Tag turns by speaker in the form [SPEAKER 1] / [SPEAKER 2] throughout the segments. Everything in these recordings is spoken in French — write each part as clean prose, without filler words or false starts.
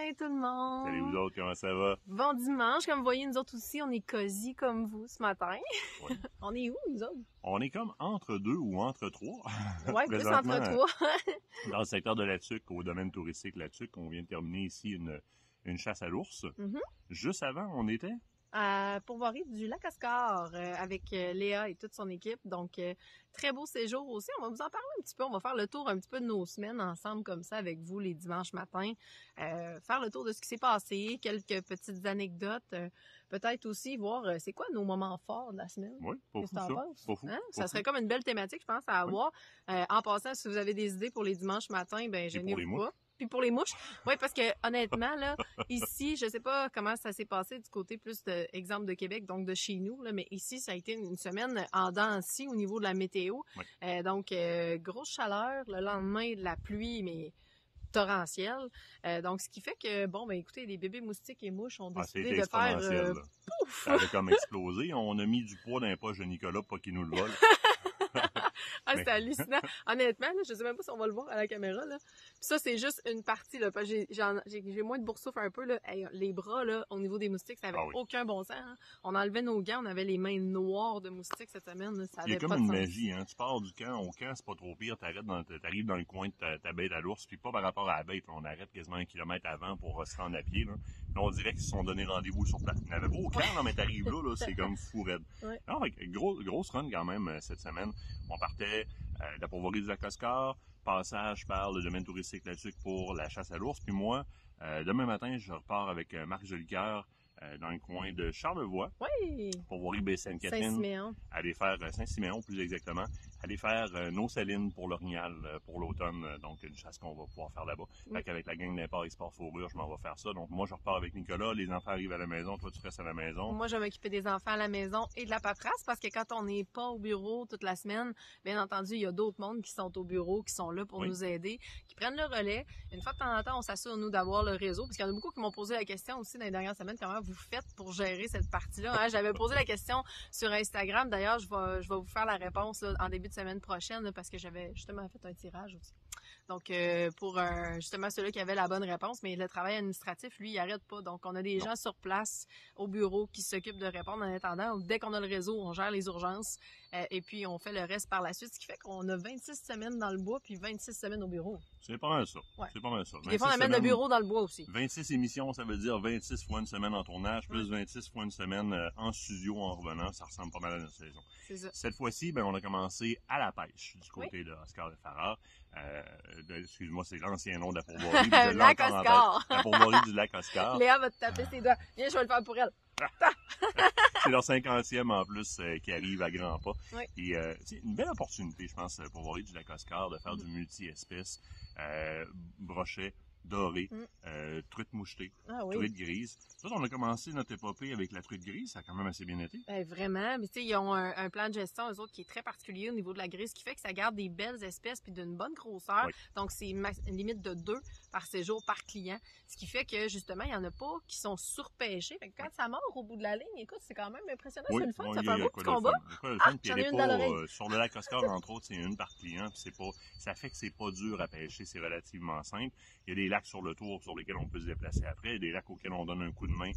[SPEAKER 1] matin tout le monde!
[SPEAKER 2] Salut vous autres, comment ça va?
[SPEAKER 1] Bon dimanche, comme vous voyez, nous autres aussi, on est cosy comme vous ce matin.
[SPEAKER 2] Ouais.
[SPEAKER 1] On est où, nous autres?
[SPEAKER 2] On est comme entre deux ou entre trois.
[SPEAKER 1] Ouais, plus
[SPEAKER 2] Présentement,
[SPEAKER 1] entre trois.
[SPEAKER 2] dans le secteur de la Tuque, au domaine touristique La Tuque, on vient de terminer ici une chasse à l'ours.
[SPEAKER 1] Mhm.
[SPEAKER 2] Juste avant, on était...
[SPEAKER 1] À Pourvoirie du Lac-Oscar avec Léa et toute son équipe. Donc, très beau séjour aussi. On va vous en parler un petit peu. On va faire le tour un petit peu de nos semaines ensemble comme ça avec vous les dimanches matins. Faire le tour de ce qui s'est passé, quelques petites anecdotes. Peut-être aussi voir c'est quoi nos moments forts de la semaine.
[SPEAKER 2] Oui, pas
[SPEAKER 1] Qu'est-ce
[SPEAKER 2] fou
[SPEAKER 1] que t'en
[SPEAKER 2] ça.
[SPEAKER 1] penses?
[SPEAKER 2] Pas fou.
[SPEAKER 1] Hein?
[SPEAKER 2] Pas
[SPEAKER 1] Ça
[SPEAKER 2] fou.
[SPEAKER 1] serait comme une belle thématique, je pense, à avoir. En passant, si vous avez des idées pour les dimanches matins, ben
[SPEAKER 2] Et pour les
[SPEAKER 1] gênez-vous
[SPEAKER 2] mouches.
[SPEAKER 1] pas. Puis pour les mouches, oui, parce que honnêtement, là, ici, je sais pas comment ça s'est passé du côté plus de exemple de Québec, donc de chez nous, là, mais ici, ça a été une semaine en dents de scie au niveau de la météo.
[SPEAKER 2] Oui.
[SPEAKER 1] Donc, grosse chaleur, le lendemain, de la pluie, mais torrentielle. Donc, ce qui fait que, bon, ben écoutez, les bébés moustiques et mouches ont décidé
[SPEAKER 2] C'était
[SPEAKER 1] de faire
[SPEAKER 2] exponentiel. Là.
[SPEAKER 1] pouf!
[SPEAKER 2] Ça avait comme explosé. On a mis du poids dans les poches de Nicolas pour pas qu'il nous le vole.
[SPEAKER 1] Ah, c'est hallucinant. Honnêtement, là, je sais même pas si on va le voir à la caméra, là. Puis ça, c'est juste une partie, là. Parce que j'ai moins de boursoufle un peu, là. Hey, les bras, là, au niveau des moustiques, ça avait
[SPEAKER 2] Ah oui.
[SPEAKER 1] aucun bon sens, hein. On enlevait nos gants, on avait les mains noires de moustiques cette semaine, là. Ça
[SPEAKER 2] Il y a
[SPEAKER 1] avait
[SPEAKER 2] comme
[SPEAKER 1] pas de
[SPEAKER 2] une
[SPEAKER 1] sens.
[SPEAKER 2] magie, hein. Tu pars du camp au camp, c'est pas trop pire. T'arrives dans le coin de ta bête à l'ours, puis pas par rapport à la bête. On arrête quasiment 1 kilomètre avant pour se rendre à pied, là. Là, on dirait qu'ils se sont donné rendez-vous sur place. Ils n'avaient pas au camp, là, mais t'arrives là, c'est comme fou raide.
[SPEAKER 1] Ouais.
[SPEAKER 2] Non, grosse run quand même cette semaine. On partait de la Pourvoirie du Lac-Oscar, passage par le domaine touristique La Tuque pour la chasse à l'ours. Puis moi, demain matin, je repars avec Marc Jolicoeur dans le coin de Charlevoix,
[SPEAKER 1] Oui!
[SPEAKER 2] Pourvoirie Baie-Sainte-Catherine.
[SPEAKER 1] Saint-Siméon.
[SPEAKER 2] Aller faire Saint-Siméon, plus exactement. Aller faire nos salines pour l'Orignal pour l'automne. Donc, une chasse qu'on va pouvoir faire là-bas.
[SPEAKER 1] Oui.
[SPEAKER 2] Fait qu'avec la gang d'Import et Sport Fourrure, je m'en vais faire ça. Donc, moi, je repars avec Nicolas. Les enfants arrivent à la maison. Toi, tu restes à la maison.
[SPEAKER 1] Moi, je vais m'occuper des enfants à la maison et de la paperasse parce que quand on n'est pas au bureau toute la semaine, bien entendu, il y a d'autres mondes qui sont au bureau, qui sont là pour
[SPEAKER 2] Oui.
[SPEAKER 1] nous aider, qui prennent le relais. Une fois de temps en temps, on s'assure, nous, d'avoir le réseau. Parce qu'il y en a beaucoup qui m'ont posé la question aussi dans les dernières semaines, comment vous faites pour gérer cette partie-là. Hein? J'avais posé la question sur Instagram. D'ailleurs, je vais vous faire la réponse là, en début de semaine prochaine là, parce que j'avais justement fait un tirage aussi. Donc, pour justement ceux-là qui avaient la bonne réponse, mais le travail administratif, lui, il arrête pas. Donc, on a des gens sur place au bureau qui s'occupent de répondre en attendant. Dès qu'on a le réseau, on gère les urgences et puis on fait le reste par la suite, ce qui fait qu'on a 26 semaines dans le bois puis 26 semaines au bureau.
[SPEAKER 2] C'est pas mal ça.
[SPEAKER 1] Ouais.
[SPEAKER 2] C'est pas mal ça.
[SPEAKER 1] Puis des fois, on amène le bureau dans le bois aussi.
[SPEAKER 2] 26 émissions, ça veut dire 26 fois une semaine en tournage, plus 26 fois une semaine en studio en revenant. Ça ressemble pas mal à notre saison.
[SPEAKER 1] C'est ça.
[SPEAKER 2] Cette fois-ci, ben, on a commencé à la pêche du côté de Oscar de Farrar. Excuse-moi, c'est l'ancien nom de la Pourvoirie.
[SPEAKER 1] Lac-Oscar.
[SPEAKER 2] La Pourvoirie du Lac-Oscar.
[SPEAKER 1] Léa va te taper ses doigts. Viens, je vais le faire pour elle.
[SPEAKER 2] C'est leur 50e en plus qui arrive à grands pas.
[SPEAKER 1] Oui.
[SPEAKER 2] Et c'est une belle opportunité, je pense, pour Pourvoirie du Lac-Oscar de faire du multi-espèces, brochet, doré, truite mouchetée,
[SPEAKER 1] Ah oui.
[SPEAKER 2] truite grise. Ça, on a commencé notre épopée avec la truite grise, ça a quand même assez bien été.
[SPEAKER 1] Vraiment, mais tu sais, ils ont un plan de gestion, eux autres, qui est très particulier au niveau de la grise, qui fait que ça garde des belles espèces puis d'une bonne grosseur.
[SPEAKER 2] Oui.
[SPEAKER 1] Donc, c'est une limite de 2 par séjour, par client. Ce qui fait que, justement, il y en a pas qui sont surpêchés. Fait que quand ça mord au bout de la ligne, écoute, c'est quand même impressionnant. C'est le fun, ça fait un beau petit combat.
[SPEAKER 2] Puis
[SPEAKER 1] j'en
[SPEAKER 2] elle
[SPEAKER 1] ai
[SPEAKER 2] est
[SPEAKER 1] une dans
[SPEAKER 2] pas,
[SPEAKER 1] l'oreille.
[SPEAKER 2] sur le lac Oscar, entre autres, c'est une par client, puis c'est pas, ça fait que c'est pas dur à pêcher, c'est relativement simple. Il y a des lacs sur le tour sur lesquels on peut se déplacer après, il y a des lacs auxquels on donne un coup de main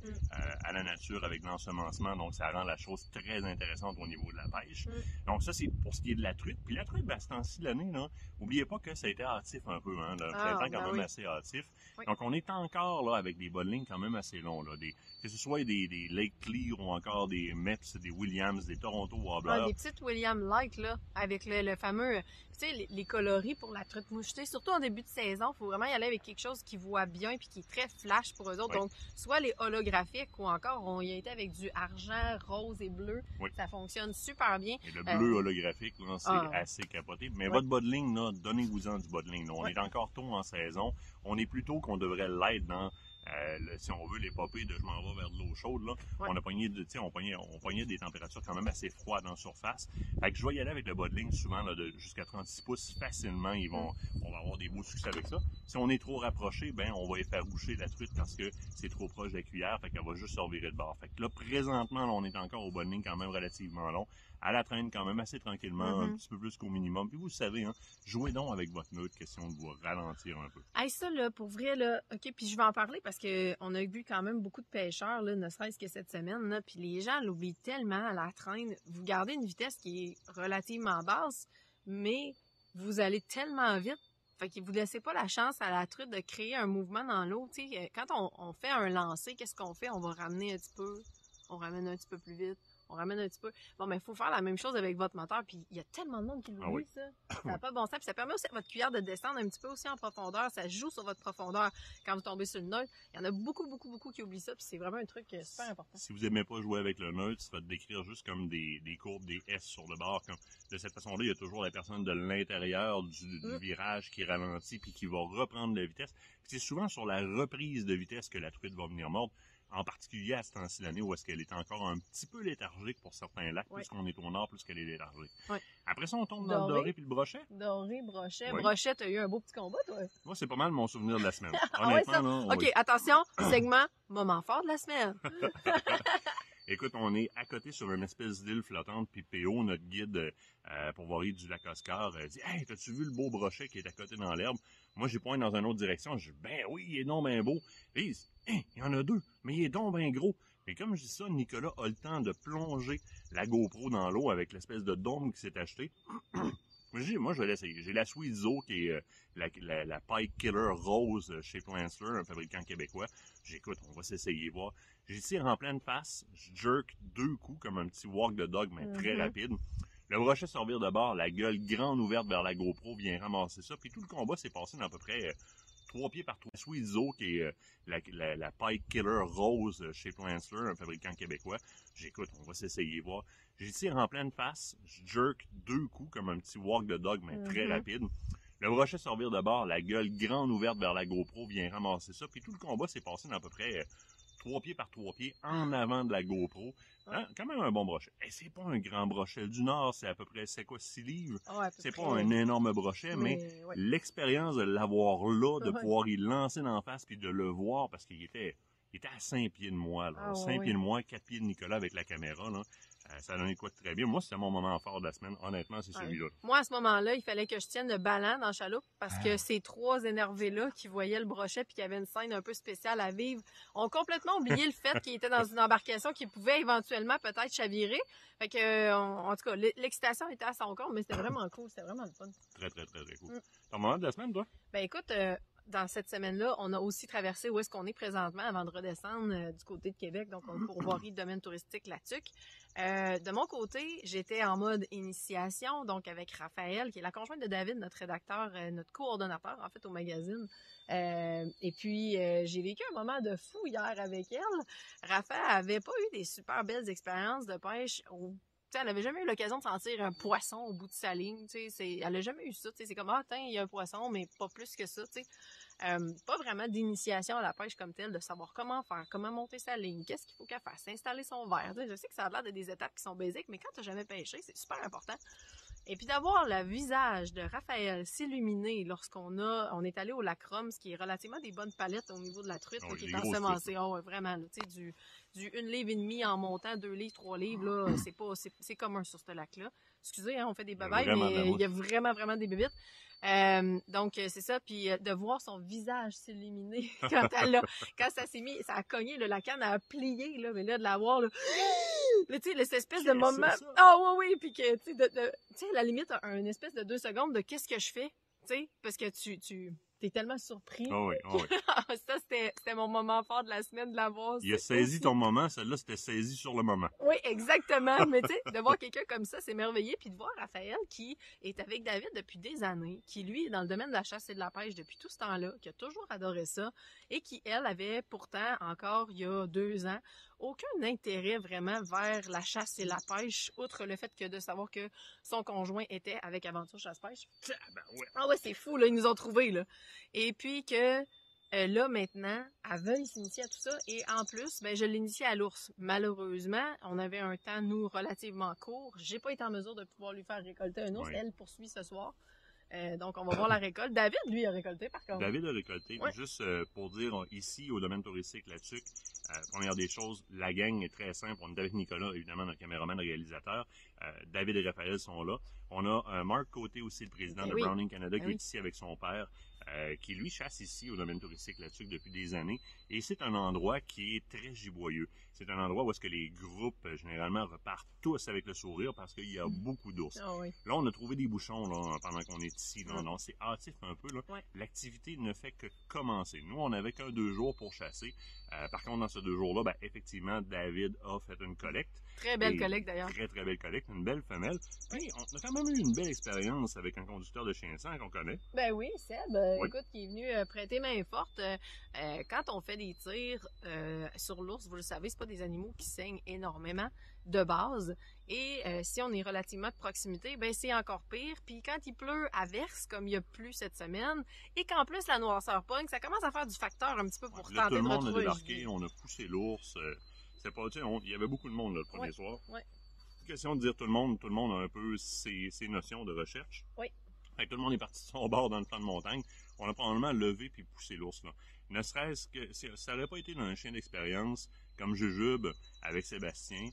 [SPEAKER 2] à la nature avec l'ensemencement, donc ça rend la chose très intéressante au niveau de la pêche. Donc ça, c'est pour ce qui est de la truite. Puis la truite, ben, à ce temps-ci de l'année, là, oubliez pas que ça a été hâtif un peu, hein, le printemps quand même assez hâtif.
[SPEAKER 1] Oui.
[SPEAKER 2] Donc on est encore là avec des bas de ligne quand même assez longs, là, que ce soit des Lake Clear ou encore des Mets, des Williams, des Toronto Wobblers.
[SPEAKER 1] Ah, des petites William Light, là, avec le fameux, tu sais, les coloris pour la truite mouchetée, surtout en début de saison, il faut vraiment y aller avec quelque chose qui voit bien puis qui est très flash pour eux autres.
[SPEAKER 2] Oui.
[SPEAKER 1] Donc, soit les holographiques ou encore, on y a été avec du argent, rose et bleu.
[SPEAKER 2] Oui.
[SPEAKER 1] Ça fonctionne super bien.
[SPEAKER 2] Et le bleu holographique, là, c'est assez capoté. Mais votre bas de ligne, là, donnez-vous-en du bas de ligne. Là. On est encore tôt en saison. On est plutôt qu'on devrait l'être dans si on veut l'épopée de je m'en vais vers de l'eau chaude, là, on a pogné on pognait des températures quand même assez froides en surface. Fait que je vais y aller avec le bas de ligne souvent là, de jusqu'à 36 pouces facilement. On va avoir des beaux succès avec ça. Si on est trop rapproché, ben on va effaroucher la truite parce que c'est trop proche de la cuillère, fait qu'elle va juste se revirer de bord. Fait que là, présentement, là, on est encore au bas de ligne quand même relativement long. à la traîne quand même assez tranquillement, un petit peu plus qu'au minimum. Puis vous savez, hein, jouez donc avec votre neutre, question de vous ralentir un peu.
[SPEAKER 1] Hey, ça, là, pour vrai, là, OK, puis je vais en parler parce que on a vu quand même beaucoup de pêcheurs, là, ne serait-ce que cette semaine, là, puis les gens l'oublient tellement à la traîne. Vous gardez une vitesse qui est relativement basse, mais vous allez tellement vite, fait que vous laissez pas la chance à la truite de créer un mouvement dans l'eau. Tu sais, quand on fait un lancer, qu'est-ce qu'on fait? On va ramener un petit peu, on ramène un petit peu plus vite. On ramène un petit peu. Bon, mais il faut faire la même chose avec votre moteur. Puis il y a tellement de monde qui l'oublie, ça. Ça n'a pas de bon sens. Puis ça permet aussi à votre cuillère de descendre un petit peu aussi en profondeur. Ça joue sur votre profondeur quand vous tombez sur le neutre. Il y en a beaucoup qui oublient ça. Puis c'est vraiment un truc super important.
[SPEAKER 2] Si vous n'aimez pas jouer avec le neutre, ça va te décrire juste comme des courbes, des S sur le bord. De cette façon-là, il y a toujours la personne de l'intérieur du virage qui ralentit puis qui va reprendre la vitesse. Puis c'est souvent sur la reprise de vitesse que la truite va venir mordre. En particulier à ce temps-ci de l'année où est-ce qu'elle est encore un petit peu léthargique pour certains lacs, plus qu'on est au nord, plus qu'elle est léthargique. Après ça, on tombe dans le doré puis le brochet.
[SPEAKER 1] Doré, brochet. Brochet, t'as eu un beau petit combat, toi.
[SPEAKER 2] Moi, c'est pas mal mon souvenir de la semaine.
[SPEAKER 1] Honnêtement, là, OK, attention, segment, moment fort de la semaine.
[SPEAKER 2] Écoute, on est à côté sur une espèce d'île flottante, puis P.O., notre guide pour voir du lac Oscar, dit « Hey, t'as-tu vu le beau brochet qui est à côté dans l'herbe? » Moi, j'ai pointé dans une autre direction. Je dis « Ben oui, il est donc bien beau. » Et il dit « Hein, il y en a deux, mais il est donc bien gros. » Et comme je dis ça, Nicolas a le temps de plonger la GoPro dans l'eau avec l'espèce de dôme qui s'est acheté. Moi, je vais l'essayer. J'ai la Sweet Zo, qui est la Pike Killer Rose chez Plansler, un fabricant québécois. J'écoute, on va s'essayer, voir. J'y tire en pleine face, je jerk 2 coups comme un petit walk de dog, mais très rapide. Le brochet se revire de bord, la gueule grande ouverte vers la GoPro, vient ramasser ça. Puis tout le combat s'est passé dans à peu près 3 pieds par 3. Sweet Zo, qui est la Pike Killer Rose chez Plansler, un fabricant québécois. J'écoute, on va s'essayer, voir. J'y tire en pleine face, je jerk 2 coups comme un petit walk de dog, mais très rapide. Le brochet se revire de bord, la gueule grande ouverte vers la GoPro, vient ramasser ça. Puis tout le combat s'est passé dans à peu près 3 pieds par 3 pieds en avant de la GoPro. Hein? Quand même un bon brochet. Et c'est pas un grand brochet du Nord, c'est à peu près, 6 livres. C'est pas un énorme brochet, mais l'expérience de l'avoir là, de pouvoir y lancer d'en face puis de le voir, parce qu'il était à 5 pieds de moi, là. 5 pieds de moi, 4 pieds de Nicolas avec la caméra, là. Ça a donné quoi de très bien. Moi, c'était mon moment fort de la semaine. Honnêtement, c'est celui-là.
[SPEAKER 1] Moi, à ce moment-là, il fallait que je tienne le ballon dans la chaloupe parce que ces 3 énervés-là qui voyaient le brochet puis qui avaient une scène un peu spéciale à vivre ont complètement oublié le fait qu'ils étaient dans une embarcation qui pouvait éventuellement peut-être chavirer. Fait que, en tout cas, l'excitation était à son compte, mais c'était vraiment cool. C'était vraiment le fun.
[SPEAKER 2] Très cool. Ton moment de la semaine, toi?
[SPEAKER 1] Ben écoute, dans cette semaine-là, on a aussi traversé où est-ce qu'on est présentement avant de redescendre du côté de Québec, donc pour voir le domaine touristique La Tuque. De mon côté, j'étais en mode initiation, donc avec Raphaël, qui est la conjointe de David, notre rédacteur, notre coordonnateur, en fait, au magazine. Et puis, j'ai vécu un moment de fou hier avec elle. Raphaël avait pas eu des super belles expériences de pêche elle n'avait jamais eu l'occasion de sentir un poisson au bout de sa ligne. Elle n'a jamais eu ça. C'est comme, il y a un poisson, mais pas plus que ça. Pas vraiment d'initiation à la pêche comme telle, de savoir comment faire, comment monter sa ligne, qu'est-ce qu'il faut qu'elle fasse, installer son verre. Je sais que ça a l'air de des étapes qui sont basiques, mais quand tu n'as jamais pêché, c'est super important. Et puis d'avoir le visage de Raphaël s'illuminer lorsqu'on est allé au lac Rome, ce qui est relativement des bonnes palettes au niveau de la truite, qui est ensemencée. Vraiment, du 1 livre et demi en montant, 2 livres, 3 livres, là, c'est commun sur ce lac-là. Excusez, hein, on fait des babayes, mais il y a vraiment des bébites. Donc, c'est ça. Puis de voir son visage s'illuminer quand ça s'est mis, ça a cogné, là, la canne a plié, là, mais là, de la voir, là, tu sais, cette espèce de moment. Oui, puis que, tu sais, à la limite, une espèce de 2 secondes de qu'est-ce que je fais, tu sais, parce que t'es tellement surpris. Ça, c'était mon moment fort de la semaine de la voir.
[SPEAKER 2] Il a saisi ton moment, celle-là, c'était saisi sur le moment.
[SPEAKER 1] Oui, exactement. Mais tu sais, de voir quelqu'un comme ça, c'est merveilleux. Puis de voir Raphaël, qui est avec David depuis des années, qui, lui, est dans le domaine de la chasse et de la pêche depuis tout ce temps-là, qui a toujours adoré ça, et qui, elle, avait pourtant, encore il y a 2 ans, aucun intérêt vraiment vers la chasse et la pêche, outre le fait que de savoir que son conjoint était avec Aventure Chasse-Pêche. C'est fou, là, ils nous ont trouvés, là. Et puis que là, maintenant, elle veut s'initier à tout ça. Et en plus, je l'initie à l'ours. Malheureusement, on avait un temps, nous, relativement court. J'ai pas été en mesure de pouvoir lui faire récolter un ours. Elle poursuit ce soir. Donc, on va voir la récolte. David, lui, a récolté, par contre.
[SPEAKER 2] David a récolté.
[SPEAKER 1] Ouais.
[SPEAKER 2] Juste pour dire, ici, au domaine touristique La Tuque, première des choses, la gang est très simple. On est avec Nicolas, évidemment, notre caméraman réalisateur. David et Raphaël sont là. On a Marc Côté aussi, le président de Browning Canada, qui est ici avec son père, qui lui chasse ici au domaine touristique La Tuque depuis des années. Et c'est un endroit qui est très giboyeux. C'est un endroit où est-ce que les groupes, généralement, repartent tous avec le sourire parce qu'il y a beaucoup d'ours.
[SPEAKER 1] Ah oui.
[SPEAKER 2] Là, on a trouvé des bouchons là, pendant qu'on est ici. Là. Non, c'est hâtif un peu. Là.
[SPEAKER 1] Ouais.
[SPEAKER 2] L'activité ne fait que commencer. Nous, on n'avait qu'un 2 jours pour chasser. Par contre, dans ces 2 jours-là, ben, effectivement, David a fait une collecte.
[SPEAKER 1] Très belle collecte, d'ailleurs.
[SPEAKER 2] Très, très belle collecte. Une belle femelle. Puis, on a quand même eu une belle expérience avec un conducteur de chien de sang qu'on connaît.
[SPEAKER 1] Ben oui, Seb, écoute, qui est venu prêter main forte. Quand on fait des tirs sur l'ours, vous le savez, c'est pas des animaux qui saignent énormément de base. Et si on est relativement de proximité, ben c'est encore pire. Puis quand il pleut à verse, comme il y a plu cette semaine, et qu'en plus la noirceur pogne, ça commence à faire du facteur un petit peu pour
[SPEAKER 2] Là,
[SPEAKER 1] tenter de retrouver
[SPEAKER 2] tout le monde a débarqué, on a poussé l'ours. C'est pas, tu sais, il y avait beaucoup de monde là, le premier soir.
[SPEAKER 1] Ouais.
[SPEAKER 2] Question de dire tout le monde a un peu ses notions de recherche.
[SPEAKER 1] Oui.
[SPEAKER 2] Fait que tout le monde est parti de son bord dans le flanc de montagne. On a probablement levé puis poussé l'ours là. Ne serait-ce que ça n'aurait pas été dans un chien d'expérience comme Jujube avec Sébastien,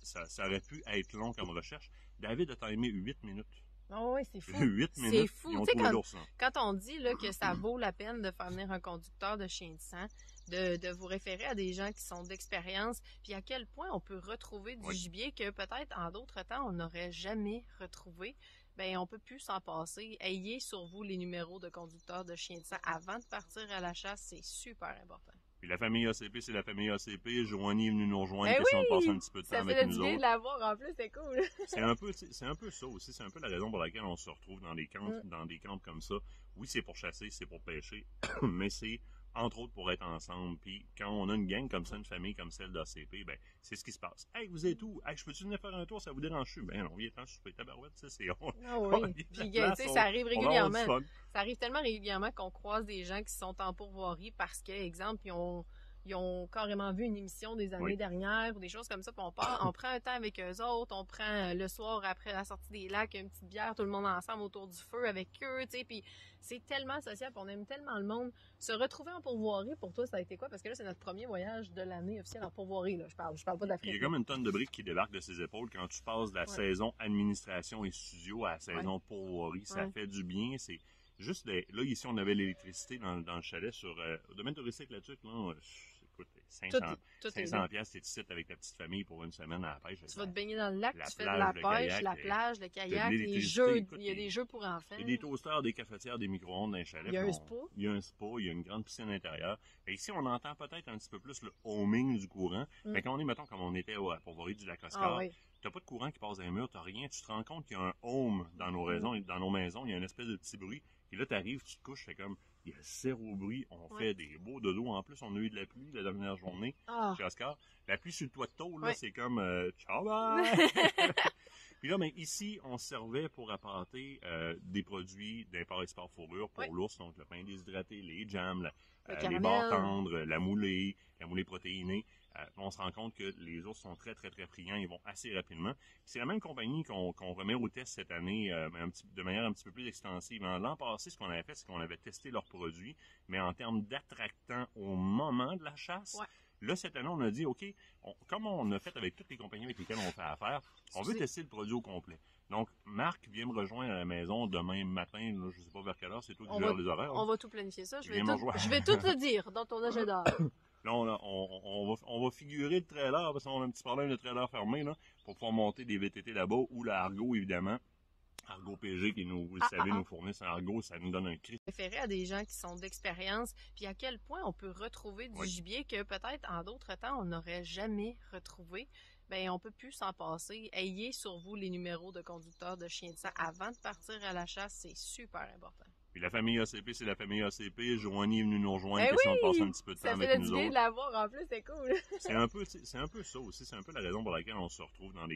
[SPEAKER 2] ça aurait pu être long comme recherche. David a timé 8 minutes.
[SPEAKER 1] Oh oui, c'est fou.
[SPEAKER 2] 8 minutes,
[SPEAKER 1] c'est fou.
[SPEAKER 2] Ils ont trouvé l'ours.
[SPEAKER 1] Quand on dit là, que ça vaut la peine de faire venir un conducteur de chien de sang, de vous référer à des gens qui sont d'expérience, puis à quel point on peut retrouver du gibier que peut-être en d'autres temps on n'aurait jamais retrouvé, ben on peut plus s'en passer. Ayez sur vous les numéros de conducteurs de chien de sang avant de partir à la chasse, c'est super important.
[SPEAKER 2] Puis la famille ACP, c'est la famille ACP. Joanie est venue nous rejoindre, question de passer un petit peu de temps avec nous autres.
[SPEAKER 1] Ça fait de l'avoir en plus, c'est cool.
[SPEAKER 2] c'est un peu ça aussi. C'est un peu la raison pour laquelle on se retrouve dans des camps comme ça. Oui, c'est pour chasser, c'est pour pêcher, mais c'est entre autres pour être ensemble. Puis quand on a une gang comme ça, une famille comme celle d'ACP, ben c'est ce qui se passe. Hey, vous êtes où? Hey, je peux-tu venir faire un tour? Ça vous dérange-tu? Ben non, viens temps, je suis tabarouette, ça c'est...
[SPEAKER 1] Ah oui, puis tu sais, ça arrive régulièrement. Ça arrive tellement régulièrement qu'on croise des gens qui sont en pourvoirie parce que, exemple, ils ont carrément vu une émission des années dernières ou des choses comme ça, puis on prend un temps avec eux autres, on prend le soir après la sortie des lacs une petite bière, tout le monde ensemble autour du feu avec eux, tu sais, puis c'est tellement social, puis on aime tellement le monde. Se retrouver en pourvoirie, pour toi, ça a été quoi? Parce que là, c'est notre premier voyage de l'année officiel en pourvoirie, là. Je parle pas d'Afrique.
[SPEAKER 2] Il y a comme une tonne de briques qui débarquent de ses épaules quand tu passes de la saison administration et studio à la saison pourvoirie. Ça fait du bien, c'est juste, là, ici, on avait l'électricité dans le chalet sur, au domaine touristique La Tuque, là, écoute, 500 piastres, t'es ici avec ta petite famille pour une semaine à la pêche.
[SPEAKER 1] Tu vas te baigner dans le lac, tu fais de la pêche, la plage, le kayak, les jeux, il y a des jeux pour enfants.
[SPEAKER 2] Il y a des toasters, des cafetières, des micro-ondes dans les chalets.
[SPEAKER 1] Il y a un spa.
[SPEAKER 2] Il y a une grande piscine intérieure. Et ici, on entend peut-être un petit peu plus le homing du courant. Mais quand on est, mettons, comme on était à Pourvoirie du Lac-Oscar, t'as pas de courant qui passe dans les murs, t'as rien. Tu te rends compte qu'il y a un home dans nos maisons, il y a une espèce de petit bruit. Et là, t'arrives, tu te couches, c'est comme, il y a zéro bruit, on fait des beaux dodos. En plus, on a eu de la pluie la dernière journée chez Oscar. La pluie sur le toit de tôle, là, c'est comme, ciao, bye! Puis là, mais ici, on servait pour apporter des produits d'import-export fourrure pour l'ours, donc le pain déshydraté, les jams, les barres tendres, la moulée protéinée. On se rend compte que les ours sont très, très, très friands. Ils vont assez rapidement. C'est la même compagnie qu'on remet au test cette année de manière un petit peu plus extensive. L'an passé, ce qu'on avait fait, c'est qu'on avait testé leurs produits, mais en termes d'attractants au moment de la chasse. Là, cette année, on a dit, OK, comme on a fait avec toutes les compagnies avec lesquelles on fait affaire, on veut tester le produit au complet. Donc, Marc vient me rejoindre à la maison demain matin, là, je ne sais pas vers quelle heure, c'est toi qui gères les horaires.
[SPEAKER 1] On va tout planifier ça. Je vais tout te dire dans ton agenda.
[SPEAKER 2] Là, on va figurer le trailer, parce qu'on a un petit problème de trailer fermé, là, pour pouvoir monter des VTT là-bas, ou la Argo, évidemment. Argo PG, qui nous, vous le savez, nous fournissent un Argo, ça nous donne un cri.
[SPEAKER 1] Référer à des gens qui sont d'expérience, puis à quel point on peut retrouver du gibier que peut-être en d'autres temps on n'aurait jamais retrouvé. Ben on peut plus s'en passer. Ayez sur vous les numéros de conducteurs de chiens de sang avant de partir à la chasse, c'est super important.
[SPEAKER 2] Puis la famille ACP, c'est la famille ACP. Joanie est venue nous rejoindre, question de passer un petit peu de temps avec nous autres. Ça fait
[SPEAKER 1] de l'avoir en plus, c'est cool.
[SPEAKER 2] c'est un peu ça aussi. C'est un peu la raison pour laquelle on se retrouve dans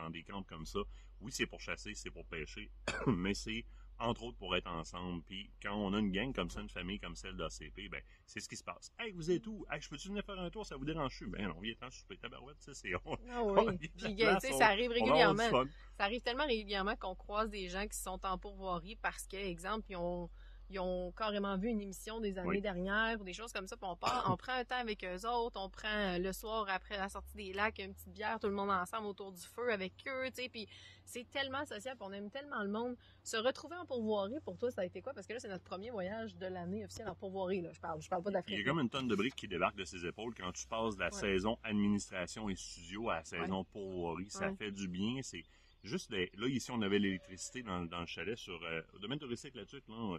[SPEAKER 2] des camps comme ça. Oui, c'est pour chasser, c'est pour pêcher, mais c'est entre autres pour être ensemble. Puis quand on a une gang comme ça, une famille comme celle d'ACP, ben c'est ce qui se passe. Hey, vous êtes où? Hey, je peux-tu venir faire un tour? Ça vous dérange-tu? Ben non, viens temps, je suis tabarouette, ça c'est...
[SPEAKER 1] Ah oui, puis tu sais, ça arrive régulièrement. Ça arrive tellement régulièrement qu'on croise des gens qui sont en pourvoirie parce que, exemple, ils ont carrément vu une émission des années dernières ou des choses comme ça, puis on prend un temps avec eux autres, on prend le soir après la sortie des lacs une petite bière, tout le monde ensemble autour du feu avec eux, tu sais, puis c'est tellement social, puis on aime tellement le monde. Se retrouver en pourvoirie, pour toi, ça a été quoi? Parce que là, c'est notre premier voyage de l'année officielle en pourvoirie, là, je parle pas d'Afrique.
[SPEAKER 2] Il y a comme une tonne de briques qui débarquent de ses épaules quand tu passes de la saison administration et studio à la saison pourvoirie. Ça fait du bien, c'est juste, là, ici, on avait l'électricité dans le chalet sur, au domaine touristique là-dessus, là,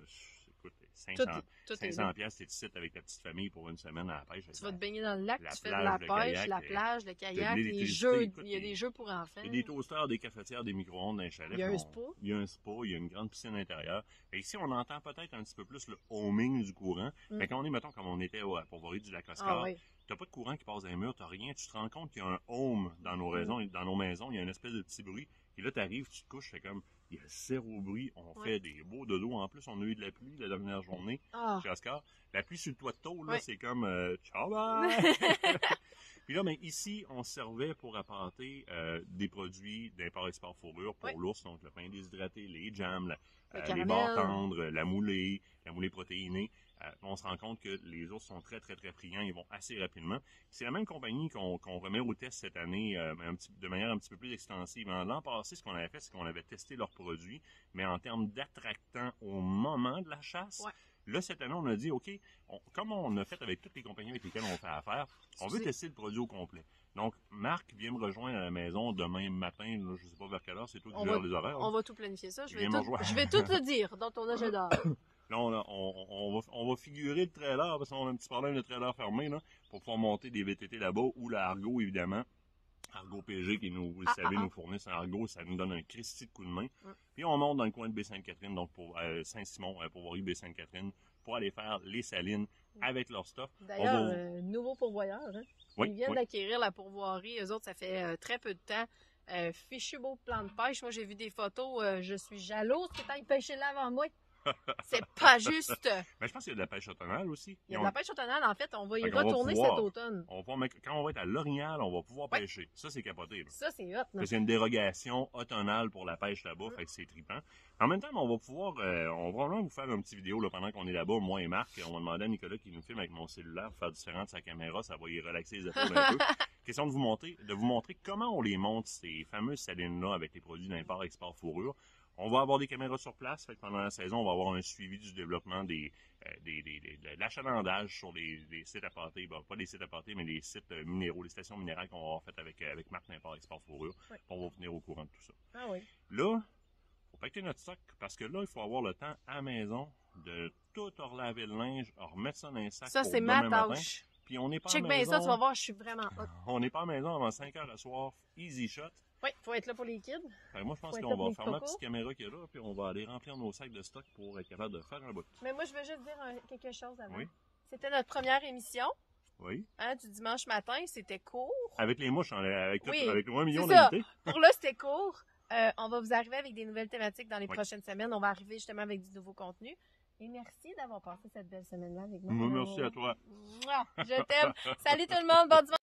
[SPEAKER 2] écoute, 500 piastres, t'es ici avec ta petite famille pour une semaine à la pêche.
[SPEAKER 1] Tu vas te baigner dans le lac, tu fais de la pêche, la plage, le kayak, les jeux, il y a des jeux pour enfants.
[SPEAKER 2] Il y a des toasters, des cafetières, des micro-ondes dans les chalets.
[SPEAKER 1] Il y a un spa.
[SPEAKER 2] Il y a un spa, il y a une grande piscine intérieure. Et ici, on entend peut-être un petit peu plus le homing du courant. Mais quand on est, mettons, comme on était à Pourvoirie du Lac-Oscar, t'as pas de courant qui passe dans les murs, t'as rien. Tu te rends compte qu'il y a un home dans nos maisons, il y a une espèce de petit bruit. Et là, t'arrives, tu te couches, c'est comme, il y a zéro bruit, on fait des beaux dodos. En plus, on a eu de la pluie la dernière journée chez Oscar. La pluie sur le toit de tôle, là, c'est comme, ciao bye! Puis là, ben, ici, on servait pour apporter des produits d'import-export fourrure pour l'ours, donc le pain déshydraté, les jams, les barres tendres, la moulée protéinée. On se rend compte que les ours sont très, très, très friands. Ils vont assez rapidement. C'est la même compagnie qu'on remet au test cette année de manière un petit peu plus extensive. L'an passé, ce qu'on avait fait, c'est qu'on avait testé leurs produits, mais en termes d'attractants au moment de la chasse. Là, cette année, on a dit, OK, comme on a fait avec toutes les compagnies avec lesquelles on fait affaire, on veut tester le produit au complet. Donc, Marc vient me rejoindre à la maison demain matin. Là, je ne sais pas vers quelle heure, c'est toi qui gères les horaires.
[SPEAKER 1] On va tout planifier ça. Je vais tout te dire dans ton agenda.
[SPEAKER 2] Là, on va figurer le trailer, parce qu'on a un petit problème de trailer fermé, là, pour pouvoir monter des VTT là-bas, ou la Argo, évidemment. Argo PG, qui nous, vous le savez, nous fournissent un Argo, ça nous donne un Christy de coup de main. Puis on monte dans le coin de Baie-Sainte-Catherine, donc pour Saint-Simon, pour Pourvoirie Baie-Sainte-Catherine, pour aller faire les salines avec leur stuff.
[SPEAKER 1] D'ailleurs, nouveau pourvoyeur, hein? Ils viennent d'acquérir la pourvoirie, eux autres, ça fait très peu de temps. Fichu beau plan de pêche. Moi, j'ai vu des photos, je suis jalouse que tu ailles pêcher là avant moi. C'est pas juste.
[SPEAKER 2] Mais je pense qu'il y a de la pêche automnale aussi.
[SPEAKER 1] Il y a de la pêche automnale, en fait, on va y retourner cet automne.
[SPEAKER 2] Quand on va être à l'Orignal, on va pouvoir pêcher. Ça, c'est capoté. Là.
[SPEAKER 1] Ça, c'est hot.
[SPEAKER 2] C'est une dérogation automnale pour la pêche là-bas, fait que c'est trippant. En même temps, on va pouvoir, on va vraiment vous faire une petite vidéo là, pendant qu'on est là-bas, moi et Marc. On va demander à Nicolas qui nous filme avec mon cellulaire pour faire différent de sa caméra, ça va y relaxer les épaules un peu. Question de vous montrer comment on les monte, ces fameuses salines-là, avec les produits d'import-export fourrure. On va avoir des caméras sur place, fait que pendant la saison, on va avoir un suivi du développement de l'achalandage sur les sites apportés, pas les sites apportés, mais les sites minéraux, les stations minérales qu'on va avoir faites avec Marc d'Import-Export Fourrure. On va venir au courant de tout ça. Là, il faut pacter notre stock, parce que là, il faut avoir le temps à la maison de tout relaver le linge, remettre ça dans un sac.
[SPEAKER 1] Ça, c'est ma tâche.
[SPEAKER 2] Puis on n'est pas
[SPEAKER 1] Check
[SPEAKER 2] à la maison.
[SPEAKER 1] bien ça, tu vas voir, je suis vraiment hot.
[SPEAKER 2] On n'est pas à la maison avant 5 heures le soir, easy shot.
[SPEAKER 1] Oui, il faut être là pour les kids.
[SPEAKER 2] Moi, je pense qu'on va fermer la petite caméra qu'il y a là, puis on va aller remplir nos sacs de stock pour être capable de faire un bout.
[SPEAKER 1] Mais moi, je veux juste dire quelque chose avant. C'était notre première émission. Du dimanche matin, c'était court.
[SPEAKER 2] Avec les mouches, avec le 1 million
[SPEAKER 1] d'invités. Pour là, c'était court. On va vous arriver avec des nouvelles thématiques dans les prochaines semaines. On va arriver justement avec du nouveau contenu. Et merci d'avoir passé cette belle semaine-là avec moi.
[SPEAKER 2] Merci à toi.
[SPEAKER 1] Je t'aime. Salut tout le monde. Bon dimanche.